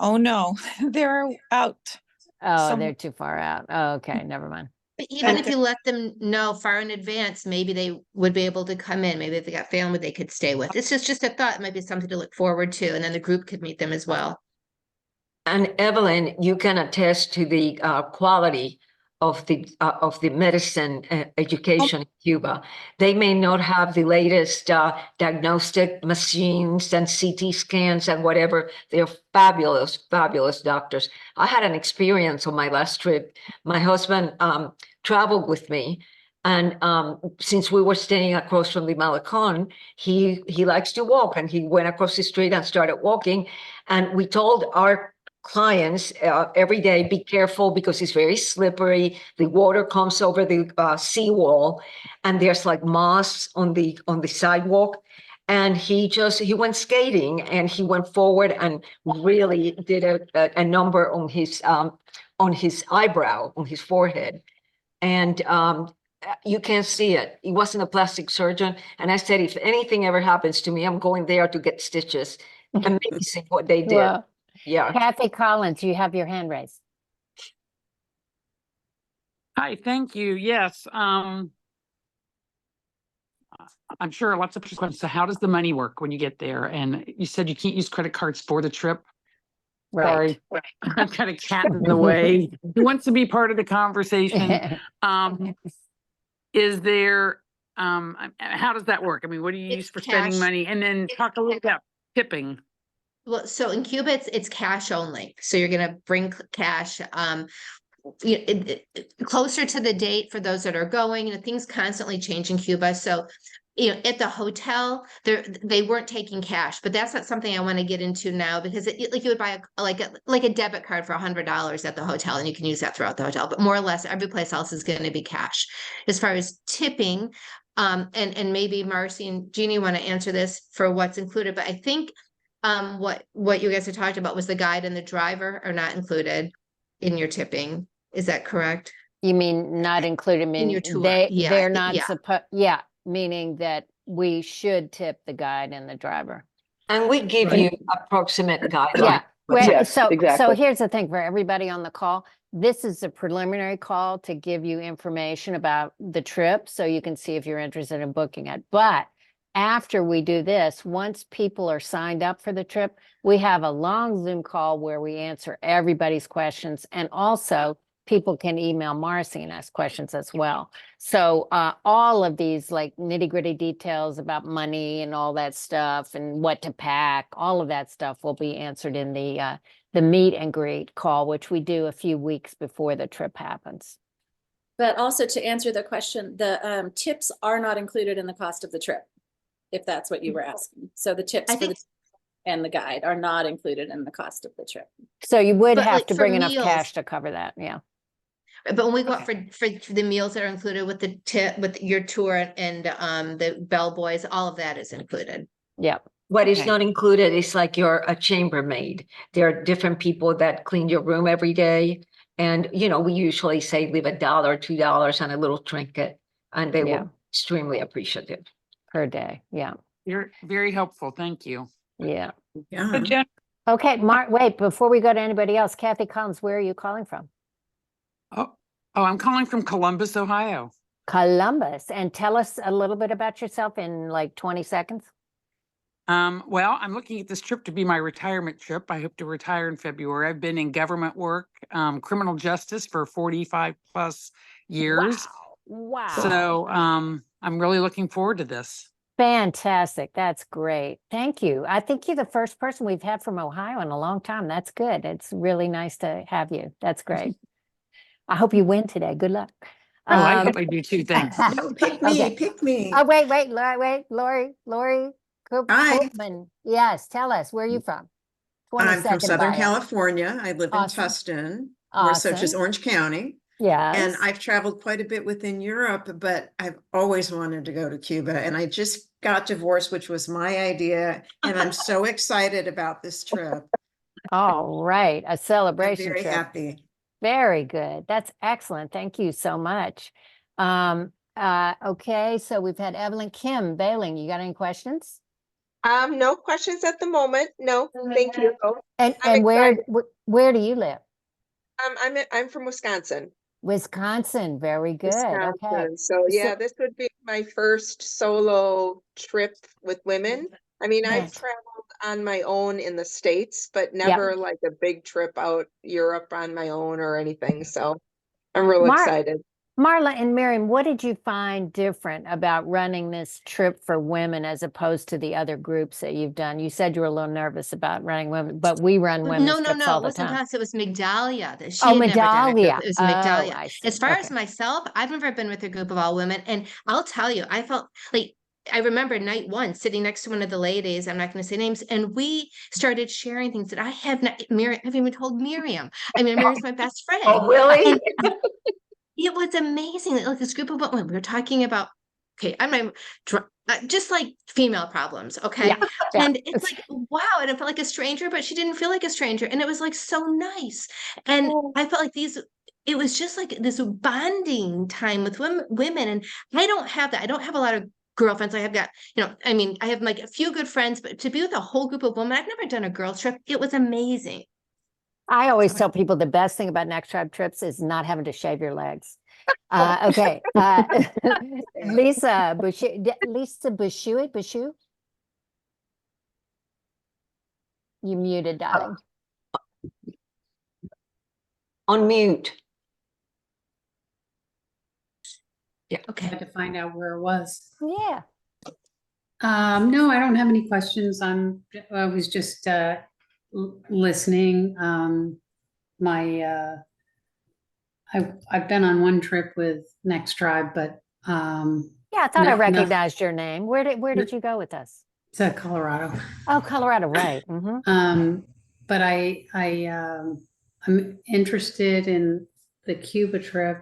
Oh, no, they're out. Oh, they're too far out. Oh, okay, never mind. But even if Okay. you let them know far in advance, maybe they would be able to come in. Maybe if they got family they could stay with. It's just a thought. It might be something to look forward to. And then the group could meet them as well. And Evelyn, you can attest to the quality of the medicine education in Cuba. They may not have the latest diagnostic machines and CT scans and whatever. They're fabulous, fabulous doctors. I had an experience on my last trip. My husband traveled with me. And since we were staying across from the Malecon, he likes to walk, and he went across the street and started walking. And we told our clients every day, be careful because it's very slippery. The water comes over the seawall, and there's like moss on the sidewalk. And he went skating, and he went forward and really did a number on his eyebrow, on his forehead. And you can't see it. He wasn't a plastic surgeon. And I said, if anything ever happens to me, I'm going there to get stitches. Amazing what they did. Well, Yeah. Kathy Collins, you have your hand raised. Hi, thank you. Yes. I'm sure lots of questions. So how does the money work when you get there? And you said you can't use credit cards for the trip. Right. Sorry, I've got a cat in the way who wants to be part of the conversation. Is there, how does that work? I mean, what do you use It's for spending cash. money? And then talk a little about tipping. Well, so in Cuba, it's cash only. So you're going to bring cash. Closer to the date for those that are going, things constantly change in Cuba. So at the hotel, they weren't taking cash, but that's not something I want to get into now because like you would buy like a debit card for $100 at the hotel and you can use that throughout the hotel, but more or less every place else is going to be cash. As far as tipping, and maybe Marcy and Jeannie want to answer this for what's included, but I think what you guys had talked about was the guide and the driver are not included in your tipping. Is that correct? You mean not included, In your meaning tour? Yeah, they're not yeah. supposed, meaning that we should tip the guide and the driver. And we give Right. you approximate guidelines. Yeah. Well, Yes, so exactly. here's the thing for everybody on the call. This is a preliminary call to give you information about the trip so you can see if you're interested in booking it. But after we do this, once people are signed up for the trip, we have a long Zoom call where we answer everybody's questions, and also people can email Marcy and ask questions as well. So all of these like nitty-gritty details about money and all that stuff and what to pack, all of that stuff will be answered in the meet and greet call, which we do a few weeks before the trip happens. But also to answer the question, the tips are not included in the cost of the trip, if that's what you were asking. So the tips I for the think- and the guide are not included in the cost of the trip. So you would But, have like, to for bring enough meals- cash to cover that. Yeah. But when we go out Okay. for the meals that are included with the tip, with your tour and the bellboys, all of that is included. Yeah. What is Okay. not included is like you're a chambermaid. There are different people that clean your room every day. And, we usually say leave $1, $2 on a little trinket, and they Yeah. were extremely appreciative. Per day. Yeah. You're very helpful. Thank you. Yeah. Yeah. Okay, Mark, wait, before we go to anybody else, Kathy Collins, where are you calling from? Oh, I'm calling from Columbus, Ohio. Columbus. And tell us a little bit about yourself in like 20 seconds. Well, I'm looking at this trip to be my retirement trip. I hope to retire in February. I've been in government work, criminal justice for 45 plus years. Wow. So I'm really looking forward to this. Fantastic. That's great. Thank you. I think you're the first person we've had from Ohio in a long time. That's good. It's really nice to have you. That's great. I hope you win today. Good luck. Oh, I hope I do too. Thanks. No, pick me, Okay. pick me. Oh, wait, Lori. Hi. Koopman. Yes, tell us, where are you from? I'm from 22nd Southern bio. California. I live in Awesome. Tustin, such as Awesome. Orange County. Yes. And I've traveled quite a bit within Europe, but I've always wanted to go to Cuba. And I just got divorced, which was my idea. And I'm so excited about this trip. All right, a I'm celebration very trip. happy. Very good. That's excellent. Thank you so much. Okay, so we've had Evelyn. Kim Bailing, you got any questions? No questions at the moment. No, thank you. And I'm where do you live? I'm from Wisconsin. Wisconsin. Very good. Okay. Wisconsin. So yeah, this would be my first solo trip with women. I mean, I've Yes. traveled on my own in the States, but never like a big trip out Europe on my own or anything. So I'm real excited. Marla and Miriam, what did you find different about running this trip for women as opposed to the other groups that you've done? You said you were a little nervous about running women, but we run women's No, trips it all the wasn't time. us. It was Migdalia. She Oh, had never done a group. Medallia. It was Oh, Migdalia. I see. As far as Okay. myself, I've never been with a group of all women. And I'll tell you, I felt like I remember night one sitting next to one of the ladies. I'm not going to say names. And we started sharing things that I have not, Miriam, I've even told Miriam. I mean, Miriam's my best friend. Oh, really? And it was amazing. Like this group of women, we were talking about, okay, just like female problems. Okay. Yeah. And it's like, wow. And it felt like a stranger, but she didn't feel like a stranger. And it was like so nice. And I felt like it was just like this bonding time with women. And I don't have that. I don't have a lot of girlfriends. I have got, I mean, I have like a few good friends, but to be with a whole group of women, I've never done a girls trip. It was amazing. I always tell people the best thing about NextTribe trips is not having to shave your legs. Okay. Lisa Bushu? You muted, darling. On mute. Okay. Had to find out where it was. Yeah. No, I don't have any questions. I was just listening. I've been on one trip with NextTribe, but Yeah, I thought I No- no- recognized your name. Where did you go with us? to Colorado. Oh, Colorado, right. But I'm interested in the Cuba trip,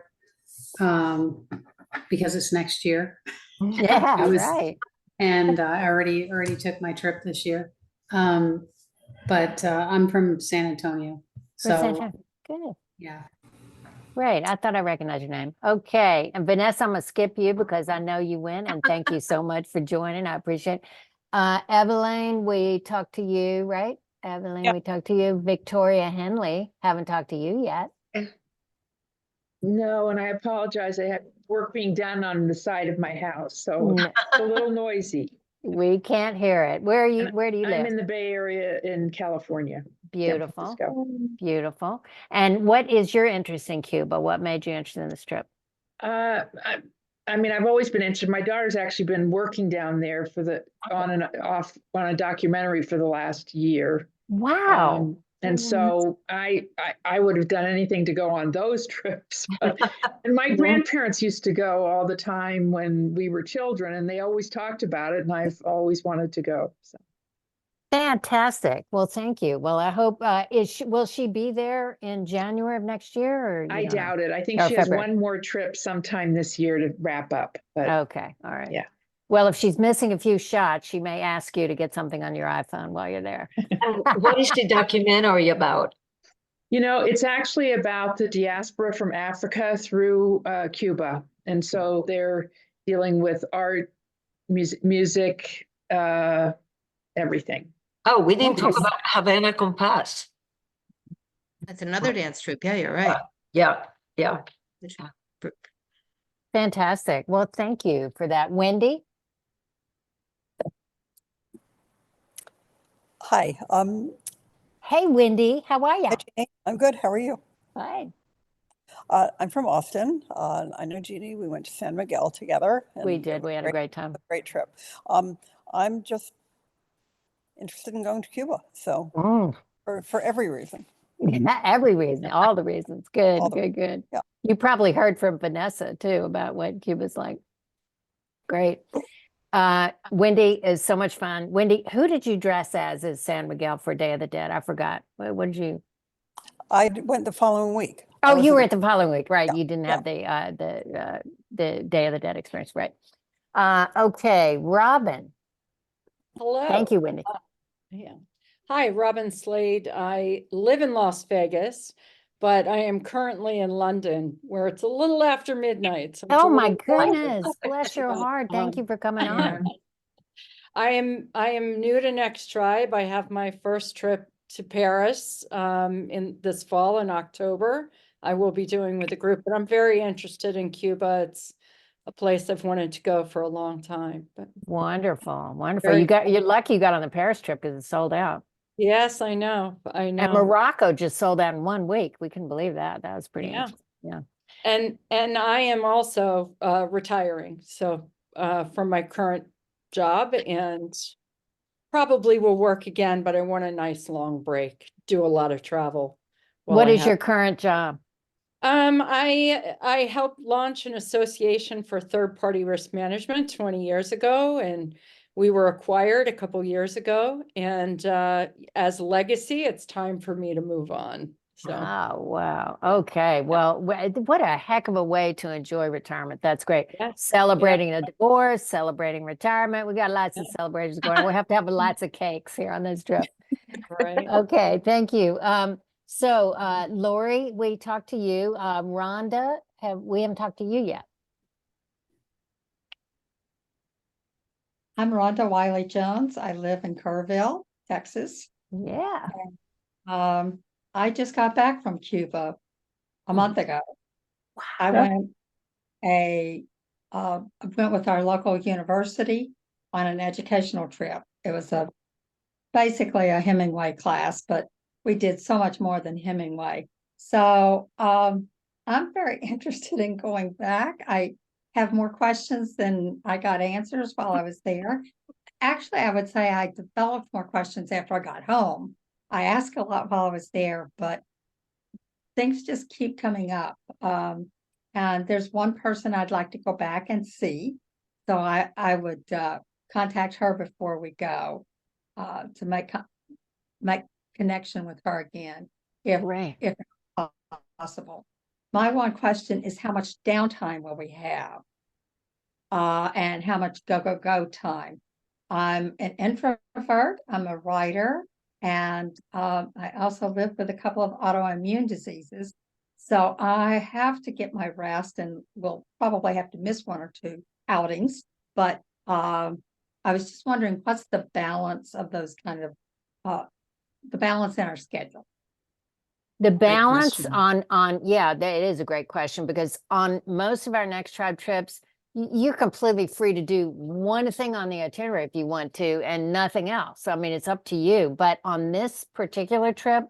because it's next year. Yeah, It was- right. And I already took my trip this year. But I'm from San Antonio, For San so Fran- Good. yeah. Great. I thought I recognized your name. Okay. And Vanessa, I'm gonna skip you because I know you win, and thank you so much for joining. I appreciate it. Evelyn, we talked to you, right? Evelyn, Yep. we talked to you. Victoria Henley, haven't talked to you yet. No, and I apologize. I had work being done on the side of my house, so N- it's a little noisy. We can't hear it. Where do you I'm live? in the Bay Area in California. San Beautiful. Francisco. Beautiful. And what is your interest in Cuba? What made you interested in this trip? I mean, I've always been interested. My daughter's actually been working down there on and off on a documentary for the last year. Wow. And so I would have done anything to go on those trips. And my grandparents used to go all the time when we were children, and they always talked about it, and I've always wanted to go. So. Fantastic. Well, thank you. Well, I hope, will she be there in January of next year, or you I don't know? doubt it. I think Or she has February. one more trip sometime this year to wrap up. But Okay, all right. yeah. Well, if she's missing a few shots, she may ask you to get something on your iPhone while you're there. And what is the documentary about? It's actually about the diaspora from Africa through Cuba. And so they're dealing with art, music, everything. Oh, we didn't talk Interesting. about Havana Compass. That's another dance troupe. Yeah, you're right. Yeah, yeah. Fantastic. Well, thank you for that. Wendy? Hi, Hey, Wendy, how are you? hi, Jeannie. I'm good. How are you? Fine. I'm from Austin. I know Jeannie. We went to San Miguel together. We and it did. was We had a great time. great trip. I'm just interested in going to Cuba. So Mm. for every reason. Not every reason, all the reasons. Good, All the- good. yeah. You probably heard from Vanessa too about what Cuba's like. Great. Wendy is so much fun. Wendy, who did you dress as San Miguel for Day of the Dead? I forgot. What did you? Went the following week. I Oh, you wasn't- were at the following week, right? Yeah, You didn't yeah. have the Day of the Dead experience, right? Okay, Robin. Hello. Thank you, Wendy. Yeah. Hi, Robin Slade. I live in Las Vegas, but I am currently in London where it's a little after midnight. So it's a Oh my little quiet. goodness, bless your heart. Thank you for coming Yeah. on. I am new to NextTribe. I have my first trip to Paris in this fall in October. I will be doing with a group, but I'm very interested in Cuba. It's a place I've wanted to go for a long time. But Wonderful, wonderful. Very You're lucky you got on the Paris trip because it's sold out. yes, I know. And Morocco just sold out in 1 week. We couldn't believe that. That was pretty Yeah. interesting. Yeah. And I am also retiring, so from my current job, and probably will work again, but I want a nice long break, do a lot of travel. What is your current job? I helped launch an association for third-party risk management 20 years ago, and we were acquired a couple years ago. And as legacy, it's time for me to move on. So Oh, wow. Okay. Well, what a heck of a way to enjoy retirement. That's great. Yeah. Celebrating a divorce, celebrating retirement. We got lots of celebrations going on. We have to have lots of cakes here on this trip. right. Okay, thank you. So Lori, we talked to you. Rhonda, we haven't talked to you yet. I'm Rhonda Wiley Jones. I live in Kerrville, Texas. Yeah. I just got back from Cuba a month ago. I Wow. went with our local university on an educational trip. It was basically a Hemingway class, but we did so much more than Hemingway. So I'm very interested in going back. I have more questions than I got answers while I was there. Actually, I would say I developed more questions after I got home. I asked a lot while I was there, but things just keep coming up. And there's one person I'd like to go back and see. So I would contact her before we go to make connection with her again, if possible. My one question is how much downtime will we have? And how much go time? I'm an introvert, I'm a writer, and I also live with a couple of autoimmune diseases. So I have to get my rest and will probably have to miss one or two outings. But I was just wondering, what's the balance of those kind of the balance in our schedule? The balance yeah, it is a great question, because on most of our NextTribe trips, you're completely free to do one thing on the itinerary if you want to, and nothing else. I mean, it's up to you. But on this particular trip,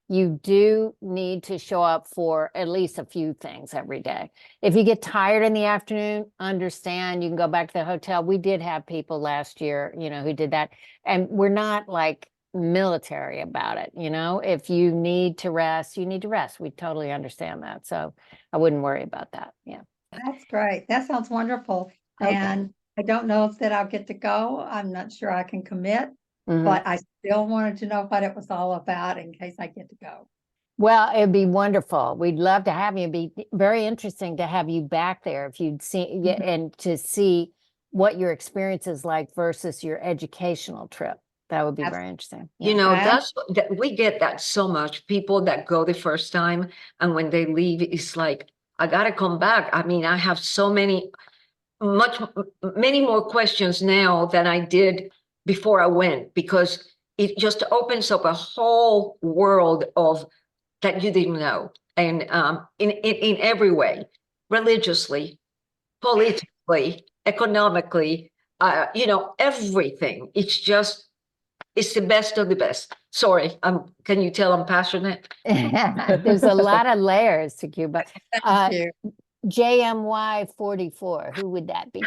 you do need to show up for at least a few things every day. If you get tired in the afternoon, understand, you can go back to the hotel. We did have people last year, who did that. And we're not like military about it. If you need to rest, you need to rest. We totally understand that. So I wouldn't worry about that. Yeah. That's great. That sounds wonderful. Okay. And I don't know if that I'll get to go. I'm not sure I can commit, but I still wanted to know what it was all about in case I get to go. Well, it'd be wonderful. We'd love to have you. It'd be very interesting to have you back there if you'd see and to see what your experience is like versus your educational trip. That would be very interesting. That's that we get that so much. People that go the first time and when they leave, it's like, I gotta come back. I mean, I have many more questions now than I did before I went, because it just opens up a whole world of that you didn't know, and in every way, religiously, politically, economically, everything. It's the best of the best. Sorry, can you tell I'm passionate? There's a lot of layers to Cuba. Thank you. JMY 44, who would that be?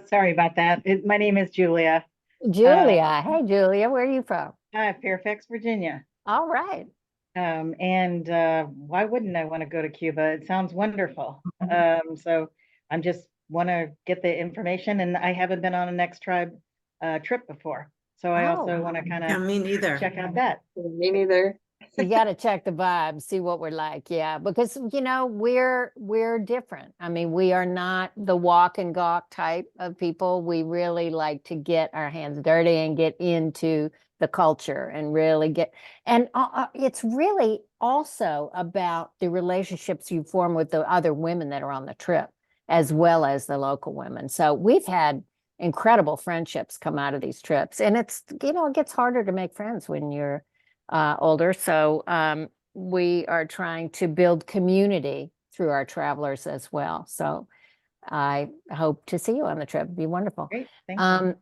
Sorry about that. My name is Julia. Julia. Hey, Julia, where are you from? Fairfax, Virginia. All right. And why wouldn't I want to go to Cuba? It sounds wonderful. So I'm just want to get the information, and I haven't been on a NextTribe trip before. So I also want to kind of me neither. check out that. Me neither. You got to check the vibe, see what we're like. Yeah, because we're different. I mean, we are not the walk and gawk type of people. We really like to get our hands dirty and get into the culture and really it's really also about the relationships you form with the other women that are on the trip, as well as the local women. So we've had incredible friendships come out of these trips, and it gets harder to make friends when you're older. So we are trying to build community through our travelers as well. So I hope to see you on the trip. It'd be wonderful. Great, thank you.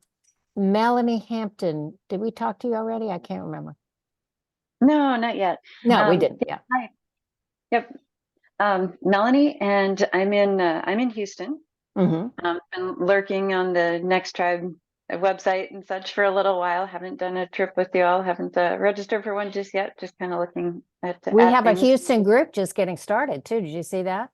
Melanie Hampton, did we talk to you already? I can't remember. No, not yet. No, we didn't. Yeah. Hi. Yep. Melanie, and I'm in Houston. Been lurking on the NextTribe website and such for a little while. Haven't done a trip with you all. Haven't registered for one just yet. Just kind of looking at. We have a Houston group just getting started too. Did you see that?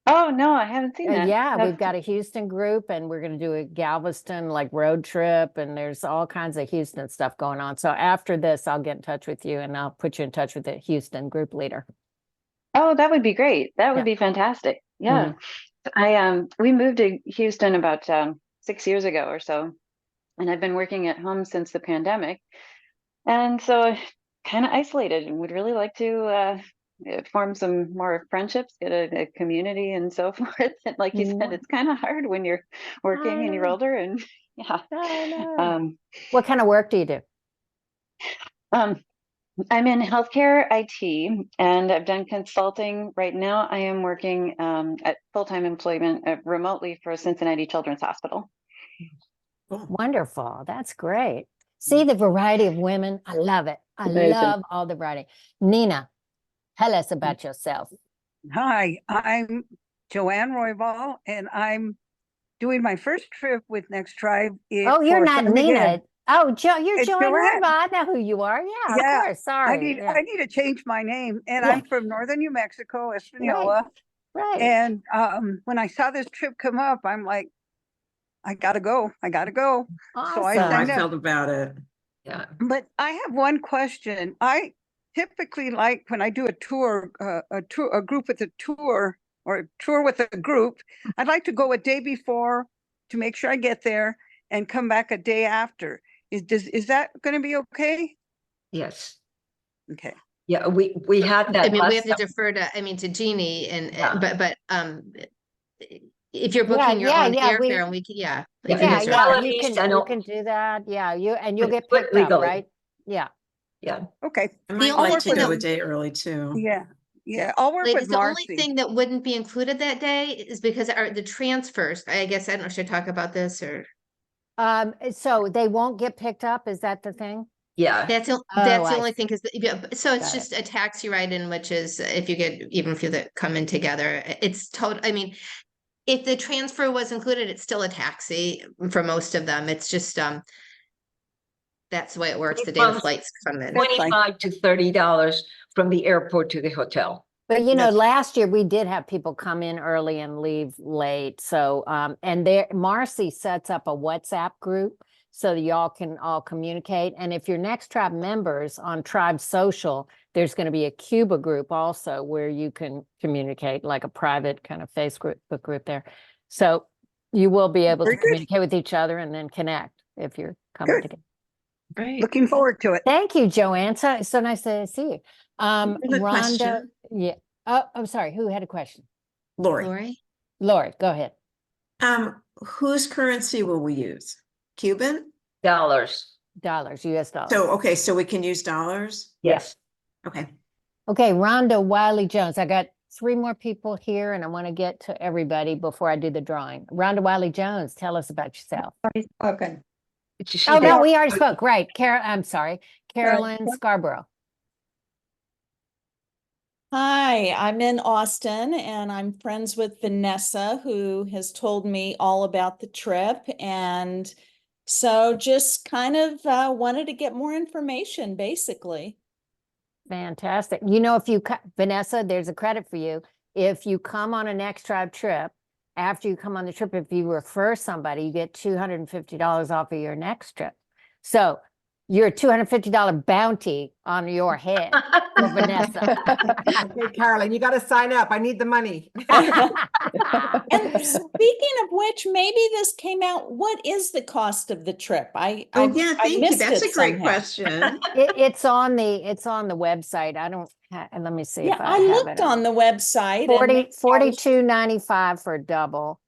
Oh no, I haven't seen that. Yeah, we've got a Houston group, and we're going to do a Galveston road trip, and there's all kinds of Houston stuff going on. So after this, I'll get in touch with you, and I'll put you in touch with the Houston group leader. Oh, that would be great. That would be fantastic. Yeah. We moved to Houston about 6 years ago or so, and I've been working at home since the pandemic, and so kind of isolated, and would really like to form some more friendships, get a community and so forth. And like you said, it's kind of hard when you're working and you're older, and what kind of work do you do? I'm in healthcare IT, and I've done consulting. Right now I am working at full-time employment remotely for Cincinnati Children's Hospital. Wonderful. That's great. See the variety of women. I love it. I love all the variety. Nina, tell us about yourself. Hi, I'm Joanne Roybal, and I'm doing my first trip with NextTribe. Oh, you're not Nina. Oh, you're Joanne Roybal. I know who you are. Yeah, of course. Sorry. I need to change my name, and I'm from northern New Mexico, Espanola. Right. And when I saw this trip come up, I'm like, I gotta go. I gotta go. So I So I signed up. felt about it. Yeah. But I have one question. I typically like when I do a tour, a group with a tour or a tour with a group, I'd like to go a day before to make sure I get there and come back a day after. Is that going to be okay? Yes. Okay. Yeah, we had that. I mean, we last have to time. defer to Jeannie and, Yeah. but, if you're Yeah, booking your yeah, own yeah, we- airfare and we can, yeah. Yeah, we can Yeah, reserve yeah, that. you can do that. Yeah, you'll get But picked up, legally. right? Yeah. Okay. I The might only like to thing go that- a day early too. Yeah. Yeah. I'll work Ladies, with the only Marcy. thing that wouldn't be included that day is because the transfers, I guess, I don't know, should I talk about this or? So they won't get picked up, is that the thing? Yeah. That's the I only thing, because, so it's Got it. just a taxi ride-in, which is if you get even a few that come in together, it's total, I mean, if the transfer was included, it's still a taxi for most of them. It's just, that's the way it works the day the From flights come in. That's fine. $25 to $30 from the airport to the hotel. But you know, That's- last year we did have people come in early and leave late. So, and there, Marcy sets up a WhatsApp group so that y'all can all communicate. And if you're NextTribe members on Tribe Social, there's going to be a Cuba group also where you can communicate, like a private kind of Facebook group there. So you will be able Very to good. communicate with each other and then connect if you're coming Good. together. Right. Looking forward to it. Thank you, Joanne. So nice to see you. I have a Rhonda, question. yeah. Oh, I'm sorry. Who had a question? Lori, Lori? Lori, go ahead. whose currency will we use? Cuban? Dollars. Dollars, US dollars. So, okay, so we can use dollars? Yes. Okay. Okay, Rhonda Wiley Jones. I got 3 more people here and I want to get to everybody before I do the drawing. Rhonda Wiley Jones, tell us about yourself. Okay. Oh, no, we already spoke. Right. I'm sorry. Carolyn Yep. Scarborough. Hi, I'm in Austin and I'm friends with Vanessa, who has told me all about the trip. And so just kind of wanted to get more information, basically. Fantastic. You know, if you, Vanessa, there's a credit for you. If you come on a NextTribe trip, after you come on the trip, if you refer somebody, you get $250 off of your next trip. So you're a $250 bounty on your head for Vanessa. Okay, Carolyn, you got to sign up. I need the money. And speaking of which, maybe this came out, what is the cost of the trip? I Yeah, I thank you. missed That's it a great somehow. question. It's on the website. I don't let me see Yeah, if I have looked it on the website. 42.95 for double.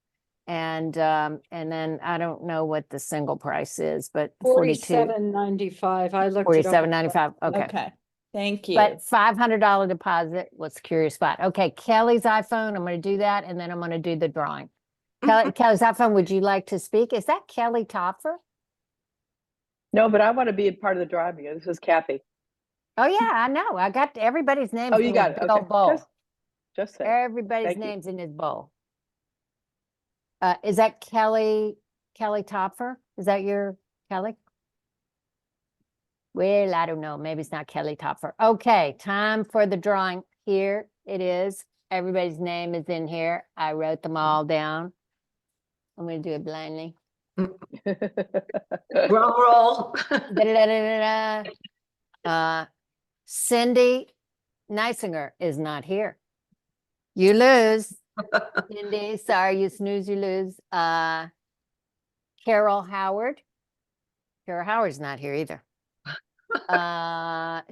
And then I don't know what the single price is, but 47.95. I looked it up. $47.95. Okay. Okay, thank you. But $500 deposit was security spot. Okay, Kelly's iPhone. I'm going to do that, and then I'm going to do the drawing. Kelly's iPhone. Would you like to speak? Is that Kelly Topfer? No, but I want to be a part of the driving. This is Kathy. Oh yeah, I know. I got everybody's names. Oh, you in got this it. big Okay. old bowl. Just saying. Everybody's Thank you. names in his bowl. Is that Kelly Topfer? Is that your Kelly? Well, I don't know. Maybe it's not Kelly Topfer. Okay, time for the drawing. Here it is. Everybody's name is in here. I wrote them all down. I'm going to do it blindly. Drum roll. Cindy Neisinger is not here. You lose. Cindy, sorry, you snooze, you lose. Carol Howard. Carol Howard's not here either.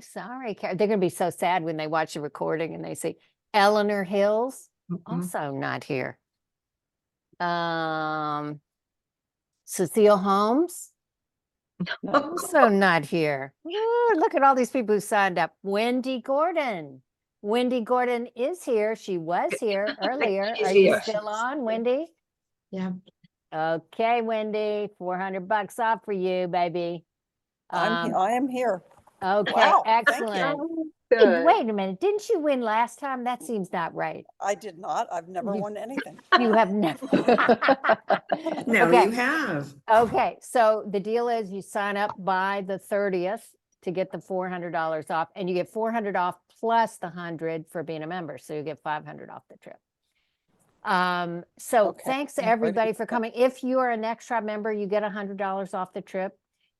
Sorry, they're gonna be so sad when they watch the recording and they see Eleanor Hills, also not here. Cecile Holmes, also not here. Ooh, look at all these people who signed up. Wendy Gordon. Wendy Gordon is here. She was here earlier. She's Are you here. still on, Wendy? Yeah. Okay, Wendy, $400 off for you, baby. I am here. Okay, Wow, thank you. excellent. Hey, Good. wait a minute. Didn't you win last time? That seems not right. I did not. I've never won anything. You have never. No, Okay. you have. Okay, so the deal is you sign up by the 30th to get the $400 off, and you get 400 off plus the 100 for being a member. So you get 500 off the trip. So Okay, thanks I'm ready everybody for for that. coming. If you are a NextTribe member, you get $100 off the trip.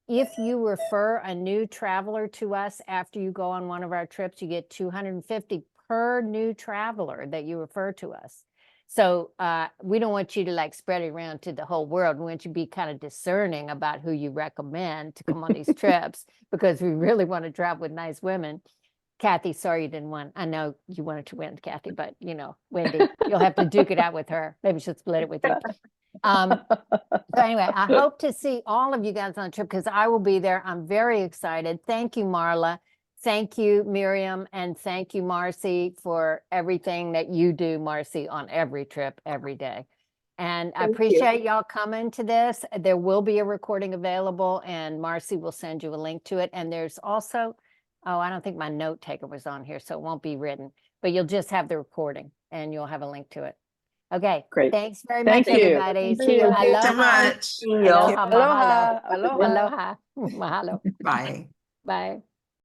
If you refer a new traveler to us after you go on one of our trips, you get $250 per new traveler that you refer to us. So we don't want you to like spread it around to the whole world. We want you to be kind of discerning about who you recommend to come on these trips, because we really want to travel with nice women. Kathy, sorry you didn't win. I know you wanted to win, Kathy, but you know, Wendy, you'll have to duke it out with her. Maybe she'll split it with you. So anyway, I hope to see all of you guys on the trip because I will be there. I'm very excited. Thank you, Marla. Thank you, Miriam. And thank you, Marcy, for everything that you do, Marcy, on every trip, every day. And I Thank you. appreciate y'all coming to this. There will be a recording available and Marcy will send you a link to it. And there's also, oh, I don't think my note taker was on here, so it won't be written, but you'll just have the recording and you'll have a link to it. Okay. Great. Thanks very Thank much, you. everybody. Thank you. Thank you so Aloha. much. Aloha. Mahalo. Aloha. Aloha. Aloha. Mahalo. Bye. Bye.